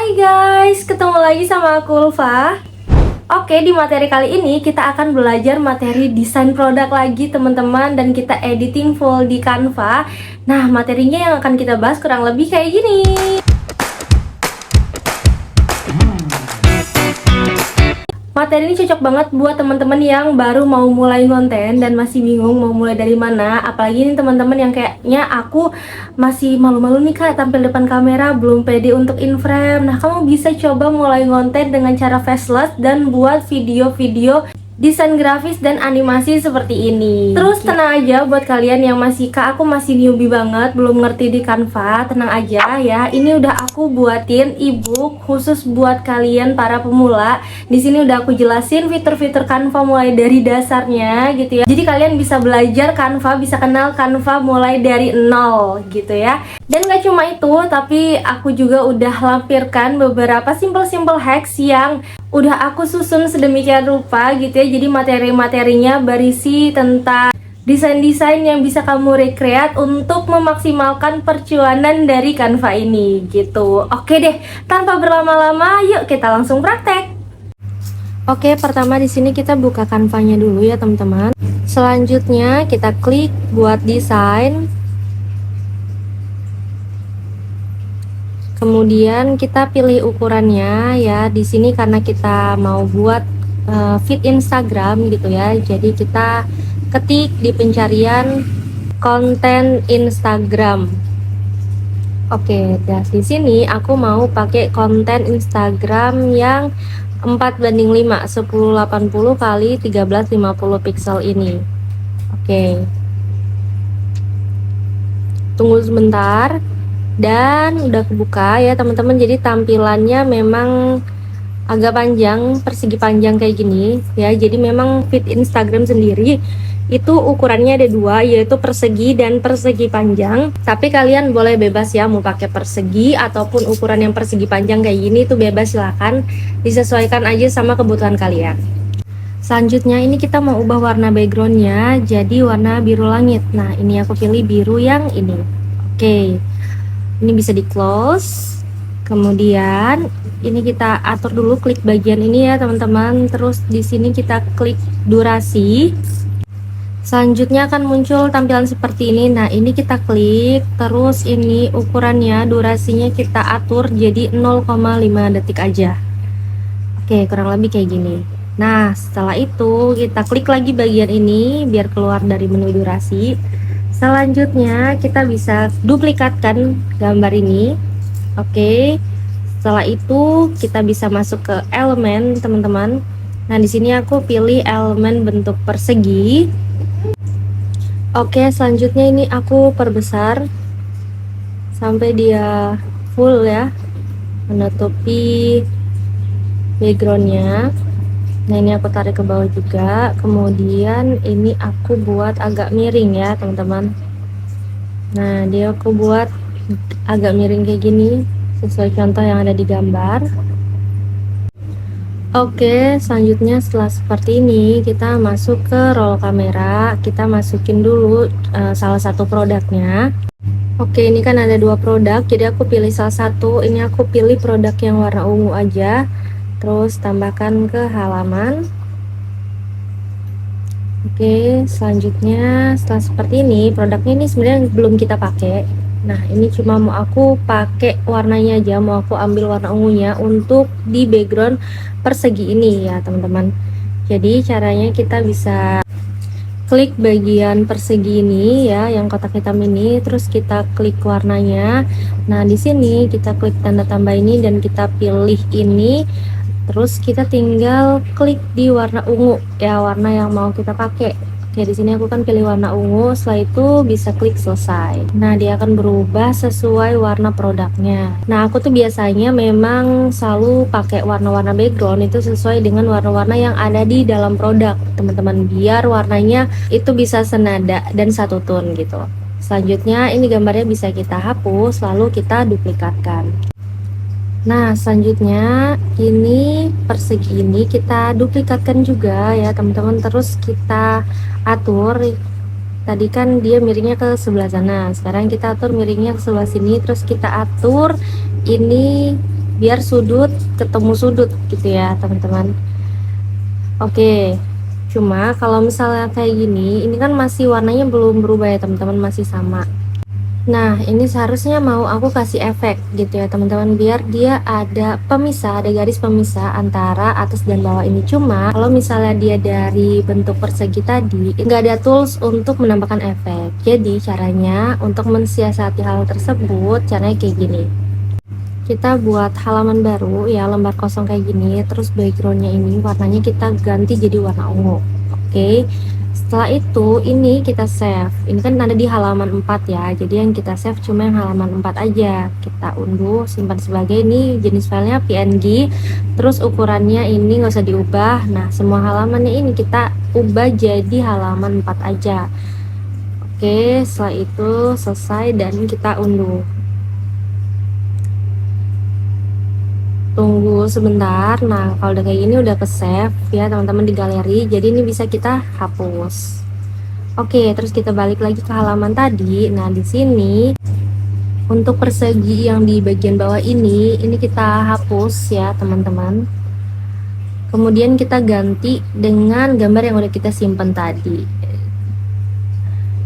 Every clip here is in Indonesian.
Guys, ketemu lagi sama aku Ulfa. Oke, di materi kali ini kita akan belajar materi desain produk lagi teman-teman. Dan kita editing full di Canva. Nah, materinya yang akan kita bahas kurang lebih kayak gini. Materi ini cocok banget buat teman-teman yang baru mau mulai konten dan masih bingung mau mulai dari mana. Apalagi ini teman-teman yang kayaknya aku masih malu-malu nih kak tampil depan kamera, belum pede untuk in frame. Nah, kamu bisa coba mulai konten dengan cara faceless dan buat video-video desain grafis dan animasi seperti ini. Terus tenang aja buat kalian yang masih kak aku masih newbie banget, belum ngerti di Canva, tenang aja ya. Ini udah aku buatin ebook khusus buat kalian para pemula. Di sini udah aku jelasin fitur-fitur Canva mulai dari dasarnya gitu ya. Jadi kalian bisa belajar Canva, bisa kenal Canva mulai dari nol gitu ya. Dan gak cuma itu, tapi aku juga udah lampirkan beberapa simple-simple hacks yang udah aku susun sedemikian rupa gitu ya. Jadi materi-materinya berisi tentang desain-desain yang bisa kamu recreate untuk memaksimalkan percuanan dari Canva ini gitu. Oke deh, tanpa berlama-lama yuk kita langsung praktek. Oke, pertama di sini kita buka Canva-nya dulu ya teman-teman. Selanjutnya kita klik buat desain. Kemudian kita pilih ukurannya ya. Di sini karena kita mau buat feed Instagram gitu ya. Jadi kita ketik di pencarian konten Instagram. Oke, dan di sini aku mau pakai konten Instagram yang 4:5, 1080 kali 1350 pixel ini. Oke. Tunggu sebentar. Dan udah kebuka ya teman-teman. Jadi tampilannya memang agak panjang, persegi panjang kayak gini ya. Jadi memang feed Instagram sendiri itu ukurannya ada dua, yaitu persegi dan persegi panjang. Tapi kalian boleh bebas ya mau pakai persegi ataupun ukuran yang persegi panjang kayak gini, itu bebas, silahkan disesuaikan aja sama kebutuhan kalian. Selanjutnya ini kita mau ubah warna backgroundnya jadi warna biru langit. Nah, ini aku pilih biru yang ini. Oke. Ini bisa di close. Kemudian ini kita atur dulu, klik bagian ini ya teman-teman. Terus di sini kita klik durasi. Selanjutnya akan muncul tampilan seperti ini. Nah, ini kita klik. Terus ini ukurannya, durasinya kita atur jadi 0,5 detik aja. Oke, kurang lebih kayak gini. Nah, setelah itu kita klik lagi bagian ini biar keluar dari menu durasi. Selanjutnya kita bisa duplikatkan gambar ini. Oke. Setelah itu kita bisa masuk ke elemen, teman-teman. Nah, di sini aku pilih elemen bentuk persegi. Oke, selanjutnya ini aku perbesar sampai dia full ya, menutupi backgroundnya. Nah, ini aku tarik ke bawah juga. Kemudian ini aku buat agak miring ya teman-teman. Nah, dia aku buat agak miring kayak gini sesuai contoh yang ada di gambar. Oke, selanjutnya setelah seperti ini kita masuk ke roll kamera. Kita masukin dulu salah satu produknya. Oke, ini kan ada dua produk, jadi aku pilih salah satu. Ini aku pilih produk yang warna ungu aja. Terus tambahkan ke halaman. Oke, selanjutnya setelah seperti ini, produknya ini sebenarnya belum kita pakai. Nah, ini cuma mau aku pakai warnanya aja, mau aku ambil warna ungunya untuk di background persegi ini ya teman-teman. Jadi caranya kita bisa klik bagian persegi ini ya, yang kotak hitam ini, terus kita klik warnanya. Nah, di sini kita klik tanda tambah ini dan kita pilih ini. Terus kita tinggal klik di warna ungu ya, warna yang mau kita pakai. Oke, di sini aku kan pilih warna ungu. Setelah itu bisa klik selesai. Nah, dia akan berubah sesuai warna produknya. Nah, aku tuh biasanya memang selalu pakai warna-warna background itu sesuai dengan warna-warna yang ada di dalam produk, teman-teman, biar warnanya itu bisa senada dan satu tone gitu. Selanjutnya ini gambarnya bisa kita hapus lalu kita duplikatkan. Nah, selanjutnya ini persegi ini kita duplikatkan juga ya teman-teman. Terus kita atur. Tadi kan dia miringnya ke sebelah sana, sekarang kita atur miringnya ke sebelah sini. Terus kita atur ini biar sudut ketemu sudut gitu ya teman-teman. Oke, cuma kalau misalnya kayak gini, ini kan masih warnanya belum berubah ya teman-teman, masih sama. Nah, ini seharusnya mau aku kasih efek gitu ya teman-teman, biar dia ada pemisah, ada garis pemisah antara atas dan bawah ini. Cuma kalau misalnya dia dari bentuk persegi tadi, nggak ada tools untuk menambahkan efek. Jadi caranya untuk mensiasati hal tersebut, caranya kayak gini. Kita buat halaman baru ya, lembar kosong kayak gini, terus backgroundnya ini warnanya kita ganti jadi warna ungu. Oke, setelah itu ini kita save. Ini kan ada di halaman 4 ya, jadi yang kita save cuma yang halaman 4 aja. Kita unduh, simpan sebagai, ini jenis filenya PNG, terus ukurannya ini nggak usah diubah. Nah, semua halamannya ini kita ubah jadi halaman 4 aja. Oke, setelah itu selesai dan kita unduh. Tunggu sebentar. Nah, kalau udah kayak gini udah ke save ya teman-teman di galeri, jadi ini bisa kita hapus. Oke, terus kita balik lagi ke halaman tadi. Nah, di sini untuk persegi yang di bagian bawah ini kita hapus ya teman-teman. Kemudian kita ganti dengan gambar yang udah kita simpan tadi.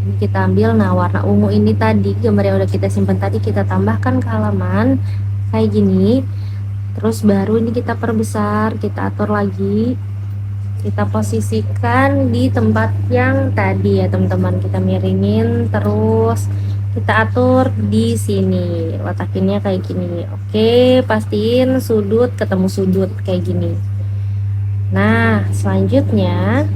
Ini kita ambil, nah warna ungu ini tadi, gambar yang udah kita simpan tadi kita tambahkan ke halaman kayak gini. Terus baru ini kita perbesar, kita atur lagi, kita posisikan di tempat yang tadi ya teman-teman, kita miringin, terus kita atur di sini, letakinnya kayak gini. Oke, pastiin sudut ketemu sudut kayak gini. Nah, selanjutnya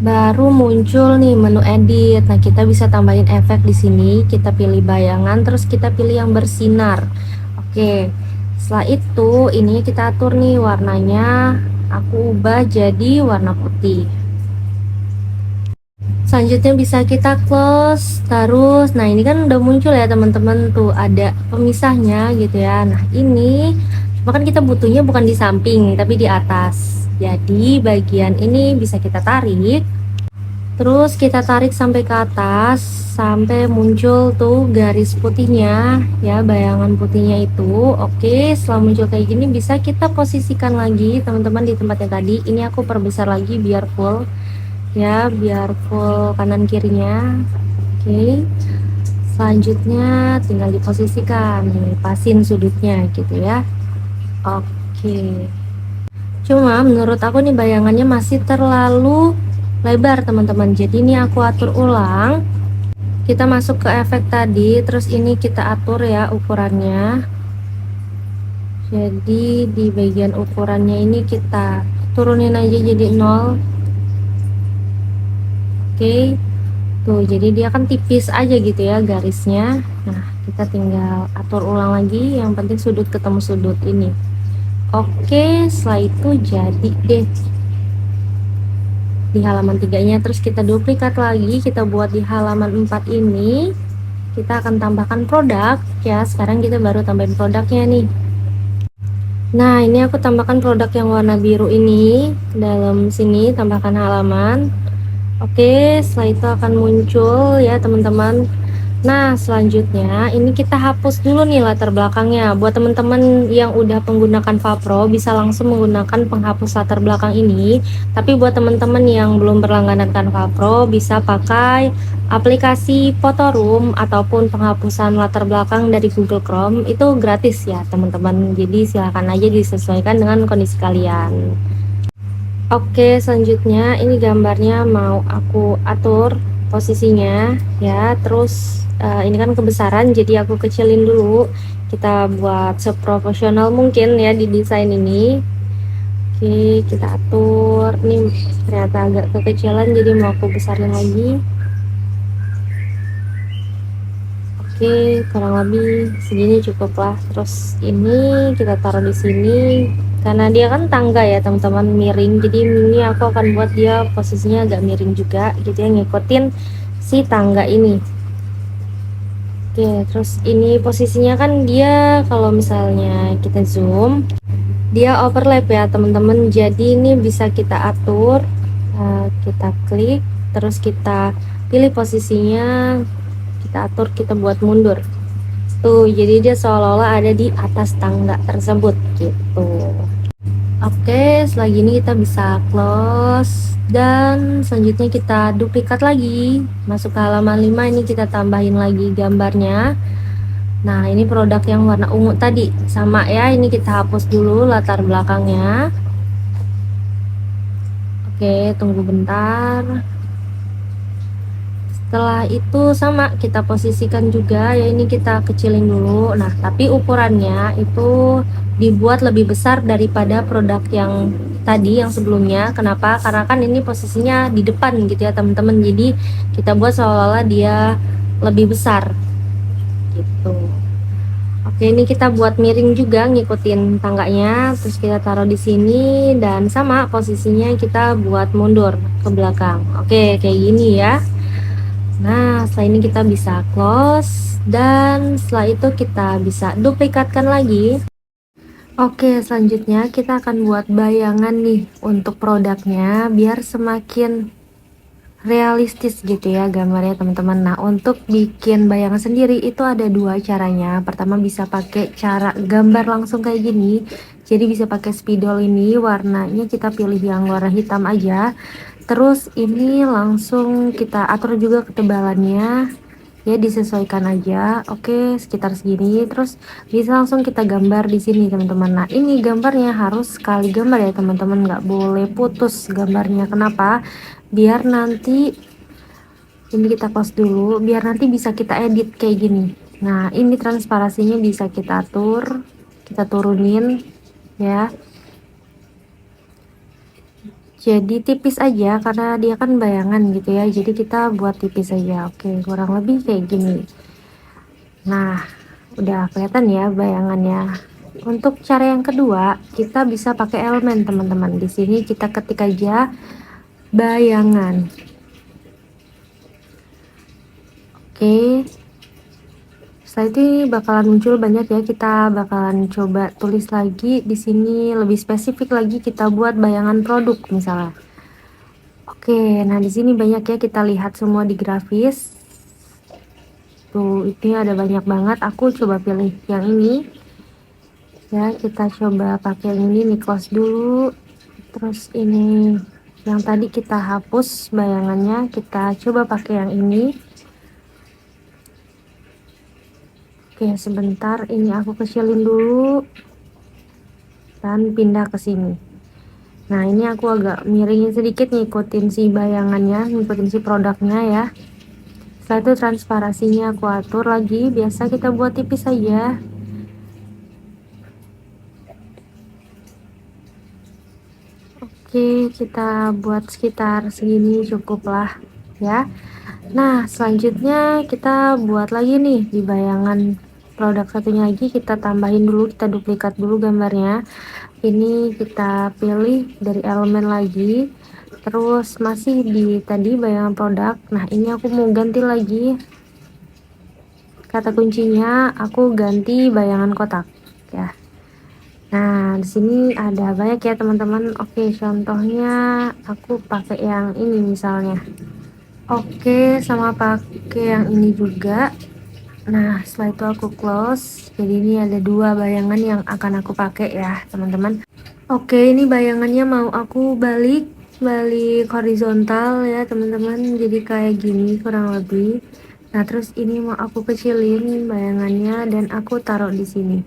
baru muncul nih menu edit. Nah, kita bisa tambahin efek di sini, kita pilih bayangan, terus kita pilih yang bersinar. Oke, setelah itu ini kita atur nih warnanya, aku ubah jadi warna putih. Selanjutnya bisa kita close terus. Nah, ini kan udah muncul ya teman-teman, tuh ada pemisahnya gitu ya. Nah, ini cuma kan kita butuhnya bukan di samping tapi di atas, jadi bagian ini bisa kita tarik, terus kita tarik sampai ke atas sampai muncul tuh garis putihnya ya, bayangan putihnya itu. Oke, setelah muncul kayak gini bisa kita posisikan lagi teman-teman di tempat yang tadi. Ini aku perbesar lagi biar full ya, biar full kanan kirinya. Oke, selanjutnya tinggal diposisikan nih, pasin sudutnya gitu ya. Oke, cuma menurut aku nih bayangannya masih terlalu lebar teman-teman, jadi ini aku atur ulang. Kita masuk ke efek tadi, terus ini kita atur ya ukurannya. Jadi di bagian ukurannya ini kita turunin aja jadi 0. Oke, tuh jadi dia kan tipis aja gitu ya garisnya. Nah, kita tinggal atur ulang lagi, yang penting sudut ketemu sudut ini. Oke, setelah itu jadi deh di halaman 3-nya. Terus kita duplikat lagi, kita buat di halaman 4 ini. Kita akan tambahkan produk ya. Sekarang kita baru tambahin produknya nih. Nah, ini aku tambahkan produk yang warna biru ini dalam sini, tambahkan halaman. Oke, setelah itu akan muncul ya teman-teman. Nah, selanjutnya ini kita hapus dulu nih latar belakangnya. Buat teman-teman yang udah menggunakan Vapro bisa langsung menggunakan penghapus latar belakang ini. Tapi buat teman-teman yang belum berlangganan Canva Pro bisa pakai aplikasi Photoroom ataupun penghapusan latar belakang dari Google Chrome. Itu gratis ya teman-teman. Jadi silahkan aja disesuaikan dengan kondisi kalian. Oke, selanjutnya ini gambarnya mau aku atur posisinya ya. Terus ini kan kebesaran, jadi aku kecilin dulu. Kita buat seproporsional mungkin ya di desain ini. Oke, kita atur. Ini ternyata agak kekecilan, jadi mau aku besarin lagi. Oke, kurang lebih segini cukup lah. Terus ini kita taruh di sini. Karena dia kan tangga ya teman-teman, miring, jadi ini aku akan buat dia posisinya agak miring juga gitu ya, ngikutin si tangga ini. Oke, terus ini posisinya kan dia kalau misalnya kita zoom dia overlap ya teman-teman, jadi ini bisa kita atur. Kita klik, terus kita pilih posisinya, kita atur, kita buat mundur. Tuh, jadi dia seolah-olah ada di atas tangga tersebut gitu. Oke, setelah gini kita bisa close dan selanjutnya kita duplikat lagi. Masuk ke halaman 5, ini kita tambahin lagi gambarnya. Nah, ini produk yang warna ungu tadi. Sama ya, ini kita hapus dulu latar belakangnya. Oke, tunggu bentar. Setelah itu sama kita posisikan juga ya, ini kita kecilin dulu. Nah, tapi ukurannya itu dibuat lebih besar daripada produk yang tadi, yang sebelumnya. Kenapa? Karena kan ini posisinya di depan gitu ya teman-teman, jadi kita buat seolah-olah dia lebih besar gitu. Oke, ini kita buat miring juga ngikutin tangganya, terus kita taruh di sini dan sama posisinya kita buat mundur ke belakang. Oke, kayak gini ya. Nah, setelah ini kita bisa close dan setelah itu kita bisa duplikatkan lagi. Oke, selanjutnya kita akan buat bayangan nih untuk produknya biar semakin realistis gitu ya gambarnya teman-teman. Nah, untuk bikin bayangan sendiri itu ada dua caranya. Pertama bisa pakai cara gambar langsung kayak gini. Jadi bisa pakai spidol ini, warnanya kita pilih yang warna hitam aja. Terus ini langsung kita atur juga ketebalannya ya, disesuaikan aja. Oke, sekitar segini. Terus bisa langsung kita gambar di sini teman-teman. Nah, ini gambarnya harus sekali gambar ya teman-teman, nggak boleh putus gambarnya. Kenapa? Biar nanti ini kita close dulu, biar nanti bisa kita edit kayak gini. Nah, ini transparasinya bisa kita atur, kita turunin ya, jadi tipis aja karena dia kan bayangan gitu ya, jadi kita buat tipis aja. Oke, kurang lebih kayak gini. Nah, udah kelihatan ya bayangannya. Untuk cara yang kedua, kita bisa pakai elemen teman-teman. Di sini kita ketik aja bayangan. Oke, setelah itu bakalan muncul banyak ya, kita bakalan coba tulis lagi di sini lebih spesifik lagi, kita buat bayangan produk misalnya. Oke, nah di sini banyak ya, kita lihat semua di grafis. Tuh, ini ada banyak banget. Aku coba pilih yang ini. Ya, kita coba pakai yang ini nih, close dulu. Terus ini yang tadi kita hapus bayangannya, kita coba pakai yang ini. Oke, sebentar, ini aku kecilin dulu dan pindah ke sini. Nah, ini aku agak miringin sedikit, ngikutin si bayangannya, ngikutin si produknya ya. Setelah itu transparasinya aku atur lagi, biasa kita buat tipis saja. Oke, kita buat sekitar segini cukuplah ya. Nah, selanjutnya kita buat lagi nih di bayangan produk satunya lagi, kita tambahin dulu, kita duplikat dulu gambarnya. Ini kita pilih dari elemen lagi, terus masih di tadi bayangan produk. Nah, ini aku mau ganti lagi, kata kuncinya aku ganti bayangan kotak ya. Nah, di sini ada banyak ya teman-teman. Oke, contohnya aku pakai yang ini misalnya. Oke, sama pakai yang ini juga. Nah, setelah itu aku close. Jadi ini ada dua bayangan yang akan aku pakai ya teman-teman. Oke, ini bayangannya mau aku balik horizontal ya teman-teman, jadi kayak gini kurang lebih. Nah, terus ini mau aku kecilin bayangannya dan aku taruh di sini.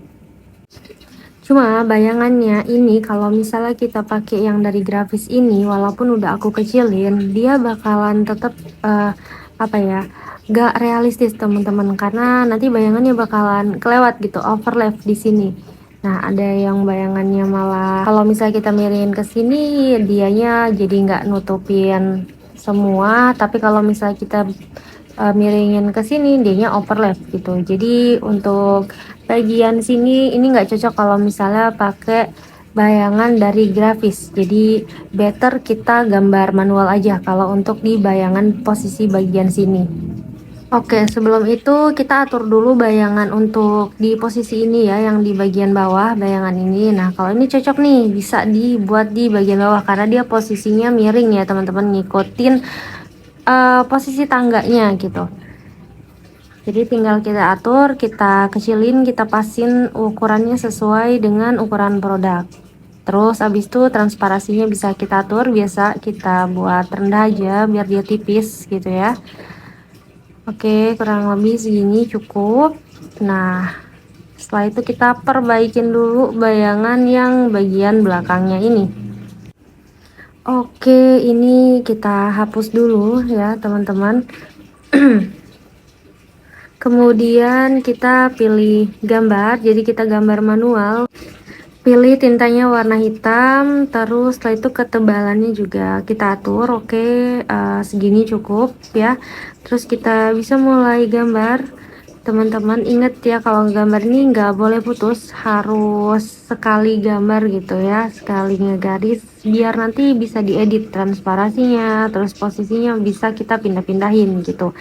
Cuma bayangannya ini kalau misalnya kita pakai yang dari grafis ini, walaupun udah aku kecilin, dia bakalan tetap apa ya, gak realistis teman-teman, karena nanti bayangannya bakalan kelewat gitu, overlap di sini. Nah, ada yang bayangannya malah kalau misalnya kita miringin ke sini, dianya jadi nggak nutupin semua, tapi kalau misalnya kita miringin ke sini, dianya overlap gitu. Jadi untuk bagian sini ini nggak cocok kalau misalnya pakai bayangan dari grafis, jadi better kita gambar manual aja kalau untuk di bayangan posisi bagian sini. Oke, sebelum itu kita atur dulu bayangan untuk di posisi ini ya, yang di bagian bawah bayangan ini. Nah, kalau ini cocok nih bisa dibuat di bagian bawah karena dia posisinya miring ya teman-teman, ngikutin posisi tangganya gitu. Jadi tinggal kita atur, kita kecilin, kita pasin ukurannya sesuai dengan ukuran produk. Terus abis itu transparasinya bisa kita atur, biasa kita buat rendah aja biar dia tipis gitu ya. Oke, kurang lebih segini cukup. Nah, setelah itu kita perbaikin dulu bayangan yang bagian belakangnya ini. Oke, ini kita hapus dulu ya teman-teman. Kemudian kita pilih gambar, jadi kita gambar manual. Pilih tintanya warna hitam, terus setelah itu ketebalannya juga kita atur. Oke, segini cukup ya. Terus kita bisa mulai gambar. Teman-teman ingat ya, kalau gambar ini nggak boleh putus, harus sekali gambar gitu ya, sekali ngegaris, biar nanti bisa diedit transparasinya, terus posisinya bisa kita pindah-pindahin gitu.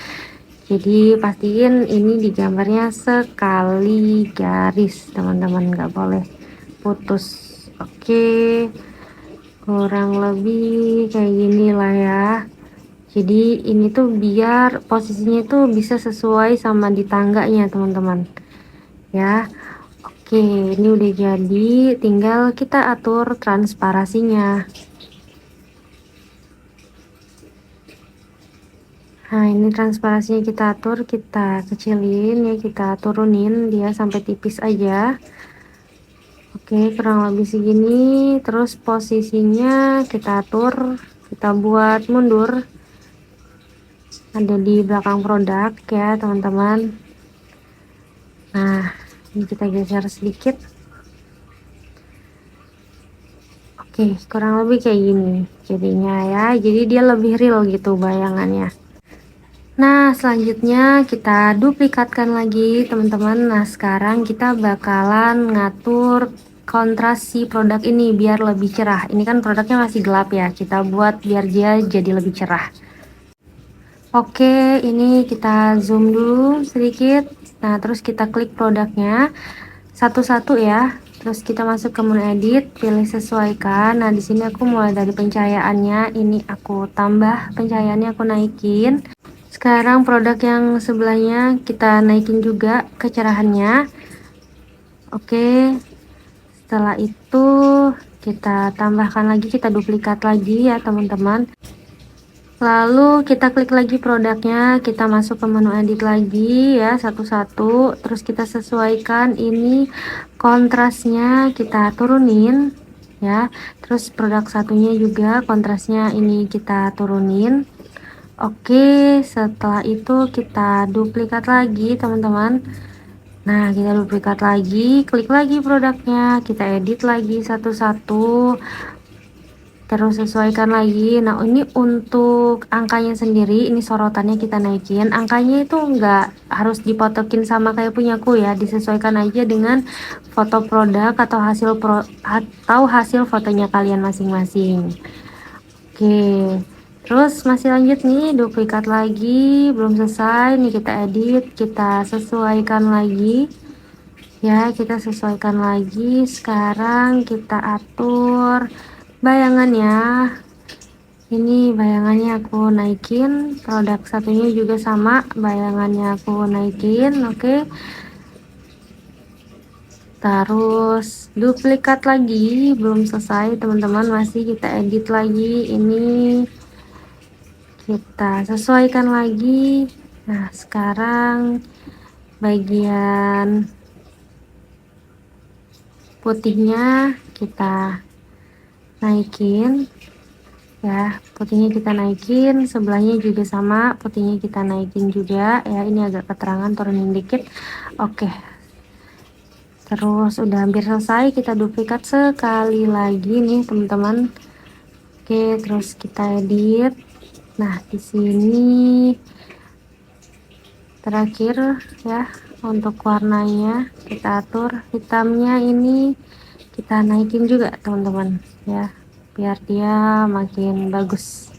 Jadi pastiin ini digambarnya sekali garis teman-teman, nggak boleh putus. Oke, kurang lebih kayak gini lah ya. Jadi ini tuh biar posisinya tuh bisa sesuai sama di tangganya teman-teman ya. Oke, ini udah jadi, tinggal kita atur transparasinya. Nah, ini transparasinya kita atur, kita kecilin ya, kita turunin dia sampai tipis aja. Oke, kurang lebih segini. Terus posisinya kita atur, kita buat mundur, ada di belakang produk ya teman-teman. Nah, ini kita geser sedikit. Oke, kurang lebih kayak gini jadinya ya, jadi dia lebih real gitu bayangannya. Nah, selanjutnya kita duplikatkan lagi teman-teman. Nah, sekarang kita bakalan ngatur kontras si produk ini biar lebih cerah. Ini kan produknya masih gelap ya, kita buat biar dia jadi lebih cerah. Oke, ini kita zoom dulu sedikit. Nah, terus kita klik produknya satu-satu ya. Terus kita masuk ke menu edit, pilih sesuaikan. Nah, di sini aku mulai dari pencahayaannya, ini aku tambah pencahayaannya, aku naikin. Sekarang produk yang sebelahnya kita naikin juga kecerahannya. Oke, setelah itu kita tambahkan lagi, kita duplikat lagi ya teman-teman. Lalu kita klik lagi produknya, kita masuk ke menu edit lagi ya satu-satu. Terus kita sesuaikan ini kontrasnya, kita turunin ya. Terus produk satunya juga kontrasnya ini kita turunin. Oke, setelah itu kita duplikat lagi teman-teman. Nah, kita duplikat lagi, klik lagi produknya, kita edit lagi satu-satu, terus sesuaikan lagi. Nah, ini untuk angkanya sendiri, ini sorotannya kita naikin. Angkanya itu enggak harus dipotokin sama kayak punyaku ya, disesuaikan aja dengan foto produk atau hasil fotonya kalian masing-masing. Oke, terus masih lanjut nih, duplikat lagi, belum selesai nih, kita edit, kita sesuaikan lagi ya, kita sesuaikan lagi. Sekarang kita atur bayangannya, ini bayangannya aku naikin, produk satunya juga sama, bayangannya aku naikin. Oke, terus duplikat lagi, belum selesai teman-teman, masih kita edit lagi, ini kita sesuaikan lagi. Nah, sekarang bagian putihnya kita naikin ya, putihnya kita naikin, sebelahnya juga sama, putihnya kita naikin juga ya. Ini agak keterangan, turunin dikit. Oke, terus udah hampir selesai, kita duplikat sekali lagi nih teman-teman. Oke, terus kita edit. Nah, di sini terakhir ya, untuk warnanya kita atur, hitamnya ini kita naikin juga teman-teman ya, biar dia makin bagus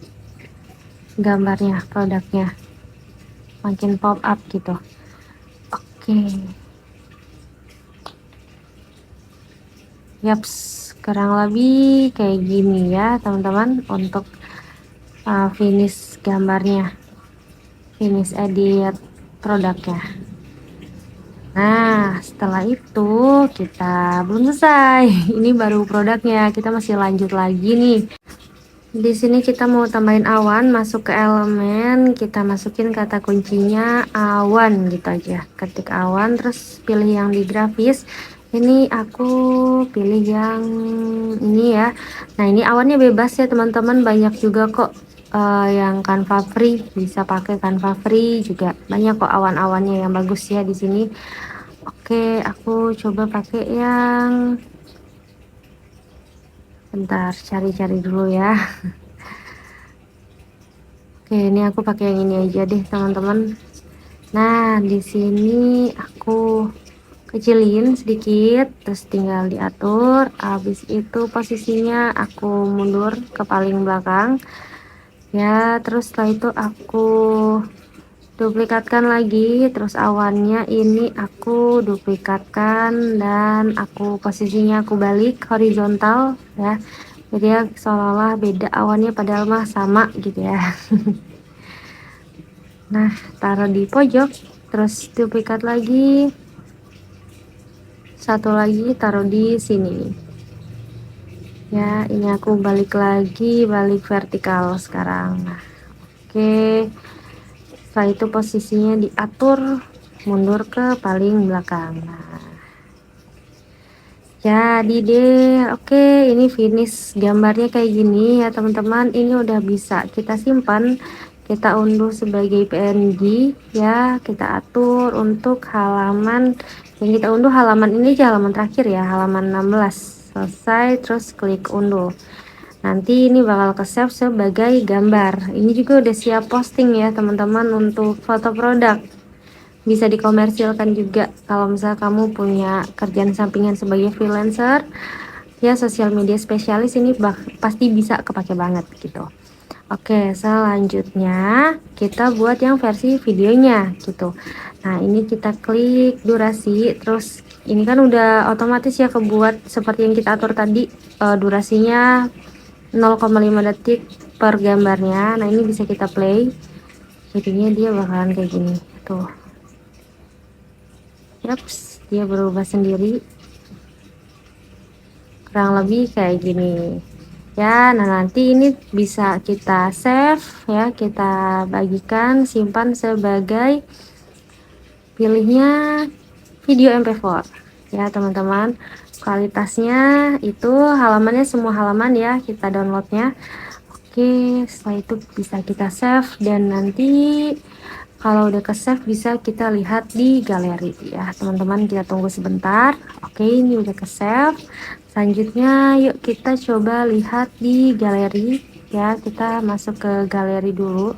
gambarnya, produknya makin pop up gitu. Oke, yaps, kurang lebih kayak gini ya teman-teman untuk finish gambarnya, finish edit produknya. Nah, setelah itu kita belum selesai. Ini baru produknya, kita masih lanjut lagi nih. Di sini kita mau tambahin awan, masuk ke elemen, kita masukin kata kuncinya awan gitu aja. Ketik awan, terus pilih yang di grafis. Ini aku pilih yang ini ya. Nah, ini awannya bebas ya teman-teman, banyak juga kok yang Canva free, bisa pakai Canva free juga. Banyak kok awan-awannya yang bagus ya di sini. Oke, aku coba pakai yang, bentar cari-cari dulu ya. Oke, ini aku pakai yang ini aja deh teman-teman. Nah, di sini aku kecilin sedikit, terus tinggal diatur. Habis itu posisinya aku mundur ke paling belakang ya. Terus setelah itu aku duplikatkan lagi, terus awannya ini aku duplikatkan dan aku posisinya aku balik horizontal ya, jadi ya seolah-olah beda awannya padahal mah sama gitu ya. Nah, taruh di pojok, terus duplikat lagi, satu lagi taruh di sini ya. Ini aku balik lagi, balik vertikal sekarang. Nah, oke, setelah itu posisinya diatur mundur ke paling belakang. Nah, jadi deh, oke, ini finish gambarnya kayak gini ya teman-teman. Ini udah bisa kita simpan, kita unduh sebagai PNG ya. Kita atur untuk halaman yang kita unduh, halaman ini aja, halaman terakhir ya, halaman 16. Selesai, terus klik unduh. Nanti ini bakal ke save sebagai gambar. Ini juga udah siap posting ya teman-teman untuk foto produk. Bisa dikomersilkan juga kalau misal kamu punya kerjaan sampingan sebagai freelancer ya, sosial media spesialis, ini pasti bisa kepake banget gitu. Oke, selanjutnya kita buat yang versi videonya gitu. Nah, ini kita klik durasi, terus ini kan udah otomatis ya kebuat seperti yang kita atur tadi, durasinya 0,5 detik per gambarnya. Nah, ini bisa kita play, jadinya dia bakalan kayak gini tuh. Yaps, dia berubah sendiri, kurang lebih kayak gini ya. Nah, nanti ini bisa kita save ya, kita bagikan, simpan sebagai, pilihnya video MP4 ya teman-teman. Kualitasnya itu halamannya semua halaman ya, kita downloadnya. Oke, setelah itu bisa kita save, dan nanti kalau udah ke save bisa kita lihat di galeri ya teman-teman. Kita tunggu sebentar. Oke, ini udah ke save. Selanjutnya yuk kita coba lihat di galeri ya. Kita masuk ke galeri dulu.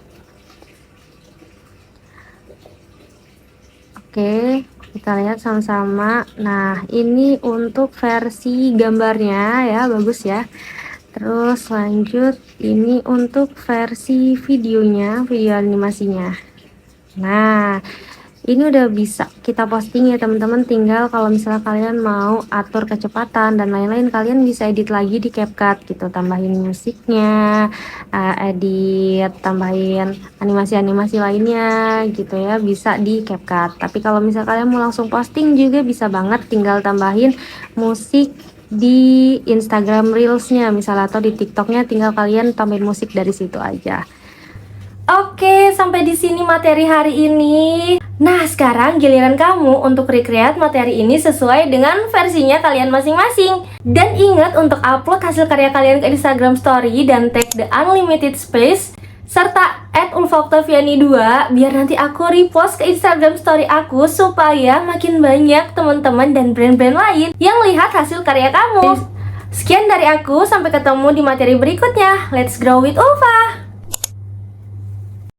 Oke, kita lihat sama-sama. Nah, ini untuk versi gambarnya ya, bagus ya. Terus lanjut, ini untuk versi videonya, video animasinya. Nah, ini udah bisa kita posting ya teman-teman. Tinggal kalau misalnya kalian mau atur kecepatan dan lain-lain, kalian bisa edit lagi di CapCut gitu, tambahin musiknya, edit, tambahin animasi-animasi lainnya gitu ya, bisa di CapCut. Tapi kalau misalnya kalian mau langsung posting juga bisa banget, tinggal tambahin musik di Instagram Reelsnya misalnya, atau di TikToknya, tinggal kalian tambahin musik dari situ aja. Oke, sampai di sini materi hari ini. Nah, sekarang giliran kamu untuk recreate materi ini sesuai dengan versinya kalian masing-masing. Dan ingat untuk upload hasil karya kalian ke Instagram Story dan tag The Unlimited Space serta @ulfaoktaviani2 biar nanti aku repost ke Instagram Story aku, supaya makin banyak teman-teman dan brand-brand lain yang lihat hasil karya kamu. Sekian dari aku, sampai ketemu di materi berikutnya. Let's grow with Ulfa.